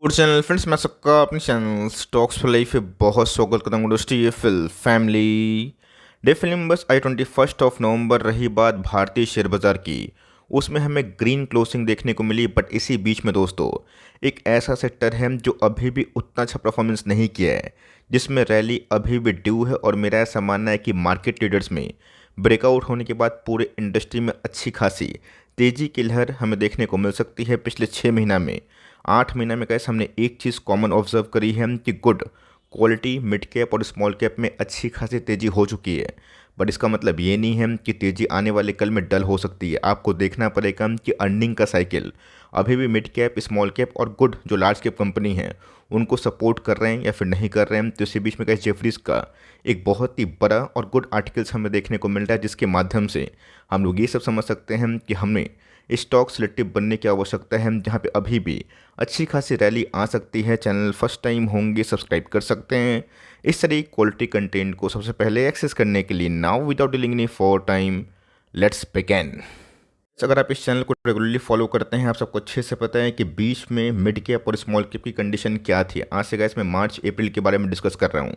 Good channel friends, मैं सबका अपने चैनल स्टॉक्स फॉर लाइफ पे बहुत स्वागत करता हूँ। इंडस्ट्री फिल फैमिली डे फिल्म बस आई 21 नवंबर रही बात भारतीय शेयर बाजार की, उसमें हमें ग्रीन क्लोजिंग देखने को मिली। बट इसी बीच में दोस्तों एक ऐसा सेक्टर है जो अभी भी उतना अच्छा परफॉर्मेंस नहीं किया है, जिसमें रैली अभी भी ड्यू है। और मेरा ऐसा मानना है कि मार्केट ट्रेडर्स में ब्रेकआउट होने के बाद पूरे इंडस्ट्री में अच्छी खासी तेजी की लहर हमें देखने को मिल सकती है। पिछले 6 महीना में 8 महीना में कैसे हमने एक चीज़ कॉमन ऑब्जर्व करी है कि गुड क्वालिटी मिड कैप और स्मॉल कैप में अच्छी खासी तेज़ी हो चुकी है। बट इसका मतलब ये नहीं है कि तेज़ी आने वाले कल में डल हो सकती है। आपको देखना पड़ेगा कि अर्निंग का साइकिल अभी भी मिड कैप, स्मॉल कैप और गुड जो लार्ज कैप कंपनी है उनको सपोर्ट कर रहे हैं या फिर नहीं कर रहे हैं। तो इसी बीच में कैसे जेफरीज का एक बहुत ही बड़ा और गुड आर्टिकल्स हमें देखने को मिल रहा है, जिसके माध्यम से हम लोग ये सब समझ सकते हैं कि हमें स्टॉक सिलेक्टिव बनने की आवश्यकता है, जहाँ पे अभी भी अच्छी खासी रैली आ सकती है। चैनल फर्स्ट टाइम होंगे सब्सक्राइब कर सकते हैं इस तरह क्वालिटी कंटेंट को सबसे पहले एक्सेस करने के लिए। Now without dealing any for time, let's begin. अगर आप इस चैनल को रेगुलरली फॉलो करते हैं, आप सबको अच्छे से पता है कि बीच में मिड कैप और स्मॉल कैप की कंडीशन क्या थी। आज से गाइस मैं मार्च अप्रैल के बारे में डिस्कस कर रहा हूँ।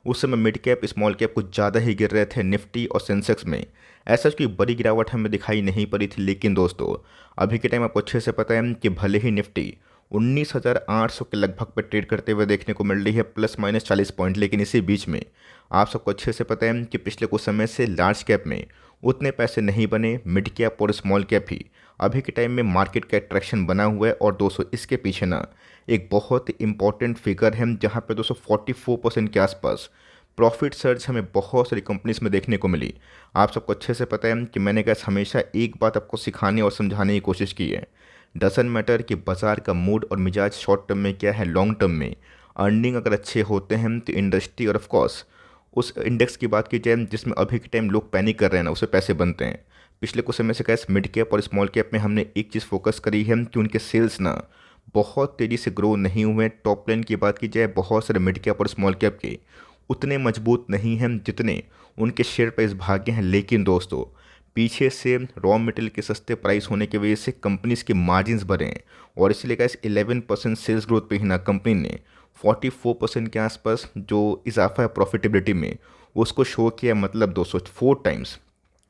उस समय मिड कैप स्मॉल कैप कुछ ज़्यादा ही गिर रहे थे। निफ्टी और सेंसेक्स में ऐसा कोई बड़ी गिरावट हमें दिखाई नहीं पड़ी थी। लेकिन दोस्तों अभी के टाइम आपको अच्छे से पता है कि भले ही निफ्टी 19,800 के लगभग पे ट्रेड करते हुए देखने को मिल रही है, प्लस माइनस 40 पॉइंट, लेकिन इसी बीच में आप सबको अच्छे से पता है कि पिछले कुछ समय से लार्ज कैप में उतने पैसे नहीं बने। मिड कैप और स्मॉल कैप ही अभी के टाइम में मार्केट का अट्रैक्शन बना हुआ है। और दोस्तों इसके पीछे ना एक बहुत ही इंपॉर्टेंट फिगर है, जहाँ पे दोस्तों 44% के आसपास प्रॉफिट सर्ज हमें बहुत सारी कंपनीज में देखने को मिली। आप सबको अच्छे से पता है कि मैंने कैसे हमेशा एक बात आपको सिखाने और समझाने की कोशिश की है। डजन मैटर कि बाजार का मूड और मिजाज शॉर्ट टर्म में क्या है, लॉन्ग टर्म में अर्निंग अगर अच्छे होते हैं तो इंडस्ट्री और ऑफकोर्स उस इंडेक्स की बात की जाए जिसमें अभी के टाइम लोग पैनिक कर रहे हैं ना, उससे पैसे बनते हैं। पिछले कुछ समय से कैसे मिड कैप और स्मॉल कैप में हमने एक चीज़ फोकस करी है कि उनके सेल्स ना बहुत तेज़ी से ग्रो नहीं हुए। टॉप लाइन की बात की जाए बहुत सारे मिड कैप और स्मॉल कैप के उतने मजबूत नहीं हैं जितने उनके शेयर प्राइस भागे हैं। लेकिन दोस्तों पीछे से रॉ मटेरियल के सस्ते प्राइस होने की वजह से कंपनीज के मार्जिन्स बढ़े हैं। और इसलिए कैसे 11% सेल्स ग्रोथ पे ही ना कंपनी ने 44% के आसपास जो इजाफा है प्रॉफिटेबिलिटी में उसको शो किया। मतलब 204 टाइम्स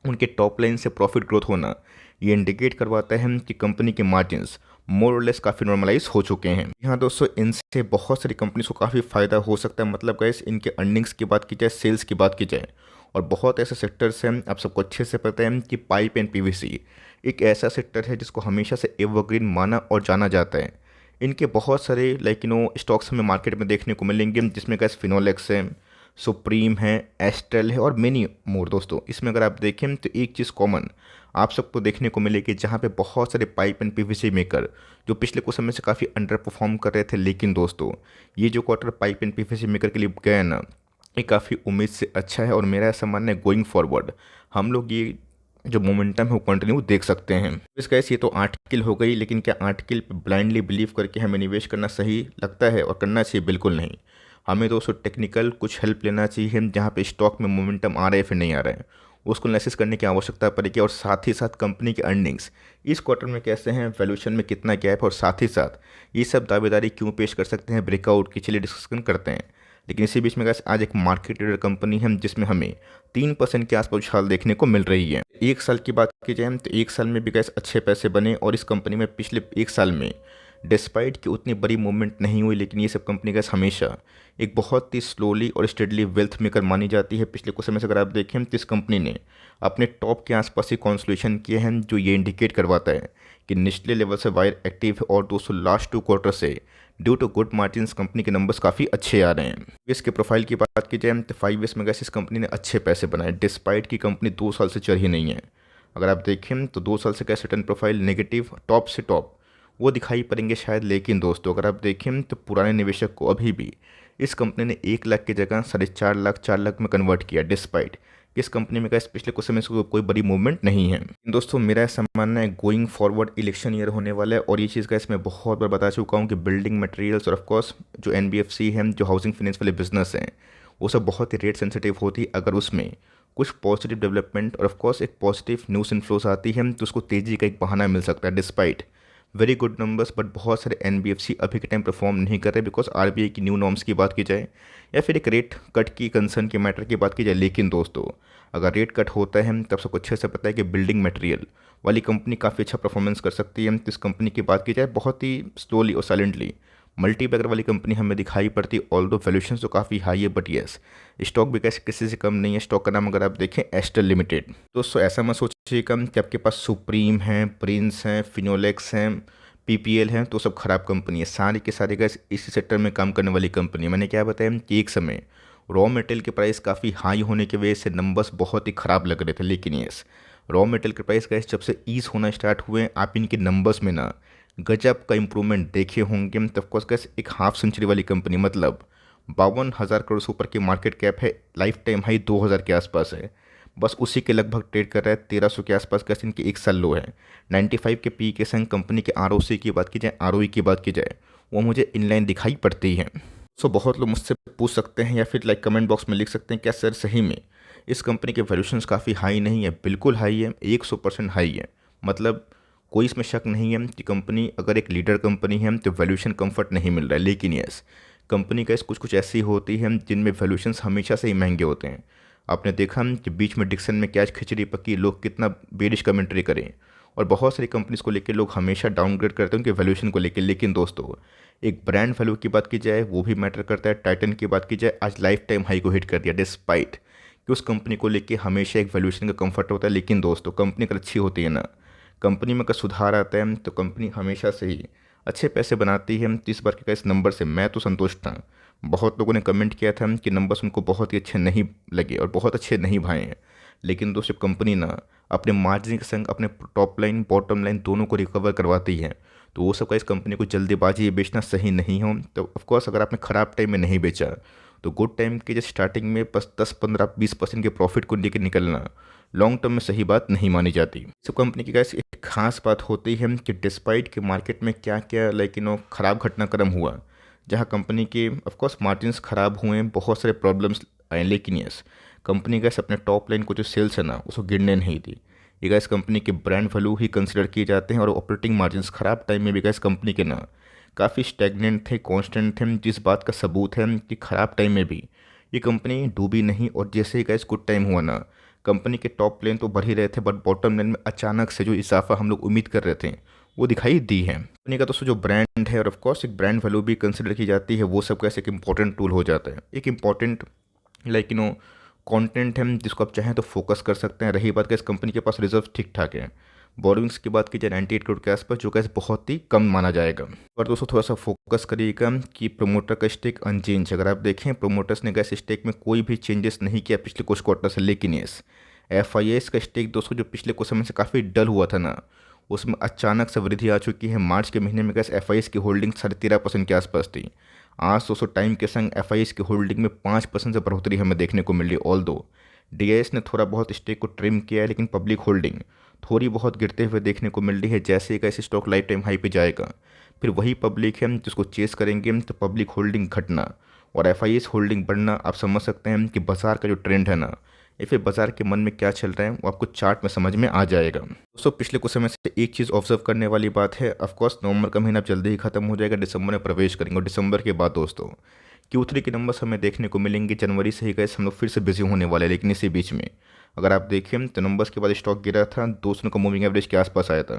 उनके टॉप लाइन से प्रॉफिट ग्रोथ होना ये इंडिकेट करवाता है कि कंपनी के मार्जिन्स मोर और लेस काफ़ी नॉर्मलाइज हो चुके हैं। यहाँ दोस्तों इनसे बहुत सारी कंपनीज को काफ़ी फ़ायदा हो सकता है। मतलब गाइस इनके अर्निंग्स की बात की जाए, सेल्स की बात की जाए, और बहुत ऐसे सेक्टर्स हैं आप सबको अच्छे से पता है कि पाइप एंड पीवीसी एक ऐसा सेक्टर है जिसको हमेशा से एवरग्रीन माना और जाना जाता है। इनके बहुत सारे स्टॉक्स हमें मार्केट में देखने को मिलेंगे, जिसमें कैसे फिनोलेक्स है, सुप्रीम है, एस्ट्रल है और मेनी मोर। दोस्तों इसमें अगर आप देखें तो एक चीज़ कॉमन आप सबको देखने को मिलेगी, जहाँ पे बहुत सारे पाइप एंड पीवीसी मेकर जो पिछले कुछ समय से काफ़ी अंडर परफॉर्म कर रहे थे। लेकिन दोस्तों ये जो quarter pipe and PVC maker के लिए गया ना, ये काफ़ी उम्मीद से अच्छा है। और मेरा ऐसा मानना है गोइंग फॉरवर्ड हम लोग ये जो मोमेंटम है वो कंटिन्यू देख सकते हैं। इसका ये तो आर्टिकल हो गई, लेकिन क्या आर्टिकल पे ब्लाइंडली बिलीव करके हमें निवेश करना सही लगता है और करना चाहिए? बिल्कुल नहीं। हमें दोस्तों टेक्निकल कुछ हेल्प लेना चाहिए, जहाँ पे स्टॉक में मोमेंटम आ रहा है फिर नहीं आ रहा है उसको एनालिसिस करने की आवश्यकता पड़ेगी। और साथ ही साथ कंपनी के अर्निंग्स इस क्वार्टर में कैसे हैं, वैल्यूएशन में कितना गैप है, और साथ ही साथ ये सब दावेदारी क्यों पेश कर सकते हैं ब्रेकआउट की, चलिए डिस्कशन करते हैं। लेकिन इसी बीच में गाइस आज एक मार्केट लीडर कंपनी है जिसमें हमें 3% के आसपास उछाल देखने को मिल रही है। एक साल की बात की जाए तो एक साल में भी गाइस अच्छे पैसे बने। और इस कंपनी में पिछले एक साल में डिस्पाइट कि उतनी बड़ी मूवमेंट नहीं हुई, लेकिन ये सब कंपनी गाइस हमेशा एक बहुत ही स्लोली और स्टेडली वेल्थ मेकर मानी जाती है। पिछले कुछ समय से अगर आप देखें तो इस कंपनी ने अपने टॉप के आसपास ही कॉन्सोलिडेशन किए हैं, जो ये इंडिकेट करवाता है कि निचले लेवल से वायर एक्टिव है। और दोस्तों लास्ट 2 क्वार्टर से due to good margins company के नंबर्स काफ़ी अच्छे आ रहे हैं। इसके प्रोफाइल की बात की जाए तो 5 ईयर्स में गैस इस कंपनी ने अच्छे पैसे बनाए, डिस्पाइट की कंपनी 2 साल से चल ही नहीं है। अगर आप देखें तो 2 साल से कैसे रिटर्न प्रोफाइल नेगेटिव टॉप से टॉप वो दिखाई पड़ेंगे शायद। लेकिन दोस्तों अगर आप देखें तो पुराने निवेशक को अभी भी इस कंपनी ने 1 लाख की जगह 4.5 लाख 4 लाख में कन्वर्ट किया, डिस्पाइट इस कंपनी में इस पिछले कुछ समय से कोई बड़ी मूवमेंट नहीं है। दोस्तों मेरा ऐसा मानना है गोइंग फॉरवर्ड इलेक्शन ईयर होने वाला है, और ये चीज़ मैं बहुत बार बता चुका हूँ कि बिल्डिंग मटेरियल्स और ऑफकोर्स जो एनबीएफसी है, जो हाउसिंग फाइनेंस वाले बिजनेस हैं, वो सब बहुत ही रेट सेंसिटिव होती है। अगर उसमें कुछ पॉजिटिव डेवलपमेंट और ऑफकोर्स एक पॉजिटिव न्यूज़ इन्फ्लोज आती है तो उसको तेज़ी का एक बहाना मिल सकता है, despite very good numbers, but बहुत सारे एनबीएफसी अभी के टाइम परफॉर्म नहीं कर रहे बिकॉज आरबीआई की न्यू नॉर्म्स की बात की जाए या फिर एक रेट कट की कंसर्न के मैटर की बात की जाए। लेकिन दोस्तों, अगर रेट कट होता है तब सबको अच्छे से पता है कि बिल्डिंग मटेरियल वाली कंपनी काफ़ी अच्छा परफॉर्मेंस कर सकती है। इस कंपनी की बात की जाए बहुत ही स्लोली और साइलेंटली मल्टीबैगर वाली कंपनी हमें दिखाई पड़ती है, ऑल दो वैल्यूएशन तो काफ़ी हाई है, बट येस स्टॉक भी कैसे किसी से कम नहीं है। स्टॉक का नाम अगर आप देखें एस्टर लिमिटेड। दोस्तों ऐसा मत सोचिएगा कि आपके पास सुप्रीम है, प्रिंस हैं, फिनोलेक्स हैं, पीपीएल हैं तो सब खराब कंपनी है। सारी के सारे गैस इसी सेक्टर में काम करने वाली कंपनी है। मैंने क्या बताया कि एक समय रॉ मटेरियल के प्राइस काफ़ी हाई होने की वजह से नंबर्स बहुत ही ख़राब लग रहे थे, लेकिन यस रॉ मटेरियल के प्राइस गैस जब से ईज होना स्टार्ट हुए आप इनके नंबर्स में ना गजब का इंप्रूवमेंट देखे होंगे। तब कोर्स गैस एक हाफ सेंचुरी वाली कंपनी, मतलब 52,000 करोड़ से ऊपर की मार्केट कैप है, लाइफ टाइम हाई 2,000 के आसपास है, बस उसी के लगभग ट्रेड कर रहा है। 1,300 के आसपास का इनकी एक साल लो है। 95 के पी के संग कंपनी के आरओसी की बात की जाए, आरओई की बात की जाए, वो मुझे इनलाइन दिखाई पड़ती है। सो बहुत लोग मुझसे पूछ सकते हैं या फिर लाइक कमेंट बॉक्स में लिख सकते हैं क्या सर सही में इस कंपनी के वैल्यूशंस काफ़ी हाई नहीं है? बिल्कुल हाई है, 100% हाई है। मतलब कोई इसमें शक नहीं है कि कंपनी अगर एक लीडर कंपनी है तो वैल्यूशन कंफर्ट नहीं मिल रहा है। लेकिन यस कंपनी का कुछ कुछ ऐसी होती है जिनमें वैल्यूशंस हमेशा से ही महंगे होते हैं। आपने देखा कि बीच में डिक्सन में क्या खिचड़ी पकी, लोग कितना बेरिश कमेंट्री करें, और बहुत सारी कंपनीज को लेकर लोग हमेशा डाउनग्रेड करते हैं उनके वैल्यूशन को लेकर। लेकिन दोस्तों एक ब्रांड वैल्यू की बात की जाए वो भी मैटर करता है। टाइटन की बात की जाए आज लाइफ टाइम हाई को हिट कर दिया, डिस्पाइट कि उस कंपनी को लेके हमेशा एक वैल्यूशन का कंफर्ट होता है। लेकिन दोस्तों कंपनी अगर अच्छी होती है ना, कंपनी में अगर सुधार आता है तो कंपनी हमेशा से ही अच्छे पैसे बनाती है। तो इस बार के इस नंबर से मैं तो संतुष्ट था। बहुत लोगों ने कमेंट किया था कि नंबर्स उनको बहुत ही अच्छे नहीं लगे और बहुत अच्छे नहीं भाए हैं। लेकिन दोस्तों कंपनी ना अपने मार्जिन के संग अपने टॉप लाइन बॉटम लाइन दोनों को रिकवर करवाती है। तो वो सब का इस कंपनी को जल्दीबाजी बेचना सही नहीं हो। तो ऑफकोर्स अगर आपने ख़राब टाइम में नहीं बेचा तो गुड टाइम के जैसे स्टार्टिंग में बस 10, 15, 20% के प्रॉफिट को लेकर निकलना लॉन्ग टर्म में सही बात नहीं मानी जाती। इस कंपनी की गैस एक खास बात होती है कि डिस्पाइट के मार्केट में क्या क्या लाइक ख़राब घटनाक्रम हुआ, जहाँ कंपनी के ऑफकोर्स मार्जिन्स ख़राब हुए, बहुत सारे प्रॉब्लम्स आए, लेकिन यस कंपनी गैस अपने टॉप लाइन को जो सेल्स है ना उसको गिरने नहीं दी। ये गैस कंपनी के ब्रांड वैल्यू ही कंसिडर किए जाते हैं, और ऑपरेटिंग मार्जिन्स ख़राब टाइम में भी गैस कंपनी के ना काफ़ी स्टैग्नेंट थे, कांस्टेंट थे, जिस बात का सबूत है कि ख़राब टाइम में भी ये कंपनी डूबी नहीं। और जैसे ही गैस गुड टाइम हुआ ना, कंपनी के टॉप लाइन तो बढ़ ही रहे थे, बट बॉटम लाइन में अचानक से जो इजाफा हम लोग उम्मीद कर रहे थे वो दिखाई दी है। कंपनी का दोस्तों जो ब्रांड है और ऑफकोर्स एक ब्रांड वैल्यू भी कंसिडर की जाती है, वो सब कैसे एक इंपॉर्टेंट टूल हो जाता है, एक इंपॉर्टेंट लाइक कंटेंट है जिसको आप चाहें तो फोकस कर सकते हैं। रही बात का इस कंपनी के पास रिजर्व ठीक ठाक है। बोरोइंग्स की बात की जाए 98 करोड़ के आसपास, जो गैस बहुत ही कम माना जाएगा। और दोस्तों थोड़ा सा फोकस करिएगा कि प्रोमोटर का स्टेक अनचेंज। अगर आप देखें प्रोमोटर्स ने गैस स्टेक में कोई भी चेंजेस नहीं किया पिछले कुछ क्वार्टर से। लेकिन यस एफआईएस का स्टेक दोस्तों जो पिछले कुछ समय से काफ़ी डल हुआ था ना, उसमें अचानक से वृद्धि आ चुकी है। मार्च के महीने में गैस एफआईएस की होल्डिंग 13.5% के आसपास थी। आज दोस्तों टाइम के संग एफआईएस की होल्डिंग में 5% से बढ़ोतरी हमें देखने को मिली। ऑल दो डीआईएस ने थोड़ा बहुत स्टेक को ट्रिम किया है, लेकिन पब्लिक होल्डिंग थोड़ी बहुत गिरते हुए देखने को मिल रही है। जैसे ही कैसे स्टॉक लाइफ टाइम हाई पे जाएगा फिर वही पब्लिक है जिसको चेस करेंगे, तो पब्लिक होल्डिंग घटना और एफआईएस होल्डिंग बढ़ना आप समझ सकते हैं कि बाजार का जो ट्रेंड है ना, या फिर बाजार के मन में क्या चल रहा है वो आपको चार्ट में समझ में आ जाएगा। दोस्तों पिछले कुछ समय से एक चीज़ ऑब्जर्व करने वाली बात है, ऑफकोर्स नवंबर का महीना अब जल्दी ही खत्म हो जाएगा, दिसंबर में प्रवेश करेंगे, और दिसंबर के बाद दोस्तों Q3 के नंबर्स हमें देखने को मिलेंगे। जनवरी से ही गैस हम लोग फिर से बिजी होने वाले हैं। लेकिन इसी बीच में अगर आप देखें तो नंबर्स के बाद स्टॉक गिरा था, 200 का मूविंग एवरेज के आसपास आया था।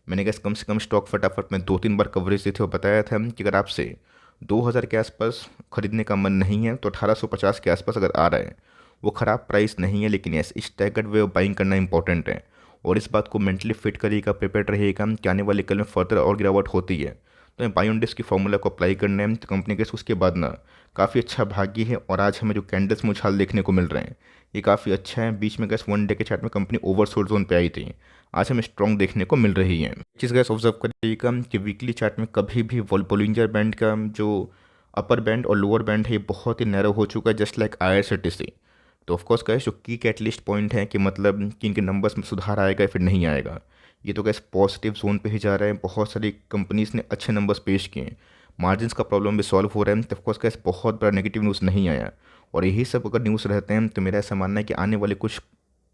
मैंने गैस कम से कम स्टॉक फटाफट में 2-3 बार कवरेज दी थी और बताया था कि अगर आपसे 2,000 के आसपास खरीदने का मन नहीं है तो 1850 के आसपास अगर आ रहा है वो ख़राब प्राइस नहीं है। लेकिन yes staggered way of buying करना इंपॉर्टेंट है, और इस बात को मेंटली फिट करिएगा, प्रिपेयर रहिएगा कि आने वाले कल में फर्दर और गिरावट होती है तो बाई ऑन डिस्क की फॉर्मूला को अप्लाई करना है। तो कंपनी के उसके बाद ना काफ़ी अच्छा भागी है, और आज हमें जो कैंडल्स में उछाल देखने को मिल रहे हैं ये काफ़ी अच्छा है। बीच में गैस 1 डे के चार्ट में कंपनी ओवरसोल्ड जोन पे आई थी, आज हमें स्ट्रॉन्ग देखने को मिल रही है। चीज़ गैस ऑब्जर्व करिएगा कि वीकली चार्ट में कभी भी बोलिंजर बैंड का जो अपर बैंड और लोअर बैंड है ये बहुत ही नैरो हो चुका है, जस्ट लाइक आईआरसीटीसी। तो ऑफकोर्स गैस जो की कैटलिस्ट पॉइंट है कि मतलब कि इनके नंबर्स में सुधार आएगा या फिर नहीं आएगा, ये तो गैस पॉजिटिव जोन पे ही जा रहे हैं। बहुत सारी कंपनीज ने अच्छे नंबर्स पेश किए हैं, मार्जिन्स का प्रॉब्लम भी सॉल्व हो रहा है। तो ऑफकोर्स गैस बहुत बड़ा नेगेटिव न्यूज़ नहीं आया, और यही सब अगर न्यूज़ रहते हैं तो मेरा ऐसा मानना है कि आने वाले कुछ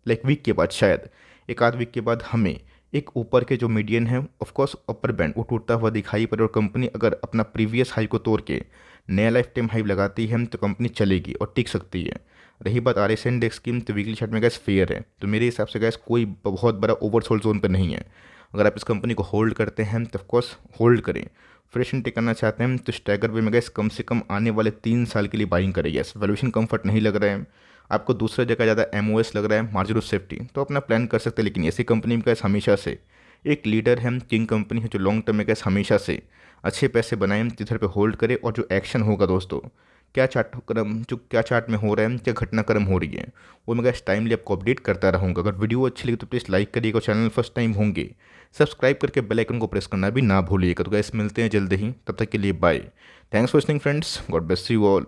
लाइक वीक के बाद, शायद एक आध वीक के बाद हमें एक ऊपर के जो मीडियन है ऑफ कोर्स अपर बैंड वो टूटता हुआ दिखाई पड़े और कंपनी अगर अपना प्रीवियस हाई को तोड़ के नया लाइफ टाइम हाई लगाती है तो कंपनी चलेगी और टिक सकती है। रही बात आर एस इंडेक्स की, तो वीकली चार्ट में गैस फेयर है, तो मेरे हिसाब से गैस कोई बहुत बड़ा ओवरसोल्ड जोन पर नहीं है। अगर आप इस कंपनी को होल्ड करते हैं तो ऑफकोर्स होल्ड करें। फ्रेश एंट्री करना चाहते हैं तो स्टैगर वे में गैस कम से कम आने वाले 3 साल के लिए बाइंग करें। यस, वैल्यूएशन कंफर्ट नहीं लग रहा है, आपको दूसरे जगह ज़्यादा एमओएस लग रहा है, मार्जिन ऑफ सेफ्टी, तो अपना प्लान कर सकते हैं। लेकिन ऐसी कंपनी में गैस हमेशा से एक लीडर है, किंग कंपनी है, जो लॉन्ग टर्म में गैस हमेशा से अच्छे पैसे बनाए, इधर पे होल्ड करे। और जो एक्शन होगा दोस्तों, क्या चार्ट में हो रहा है, क्या घटनाक्रम हो रही है, वो मैं गैस टाइमली आपको अपडेट करता रहूँगा। अगर वीडियो अच्छी लगी तो प्लीज़ लाइक करिएगा, चैनल फर्स्ट टाइम होंगे सब्सक्राइब करके बेल आइकन को प्रेस करना भी ना भूलिएगा। तो गैस मिलते हैं जल्द ही, तब तक के लिए bye. Thanks for listening friends, God bless you all.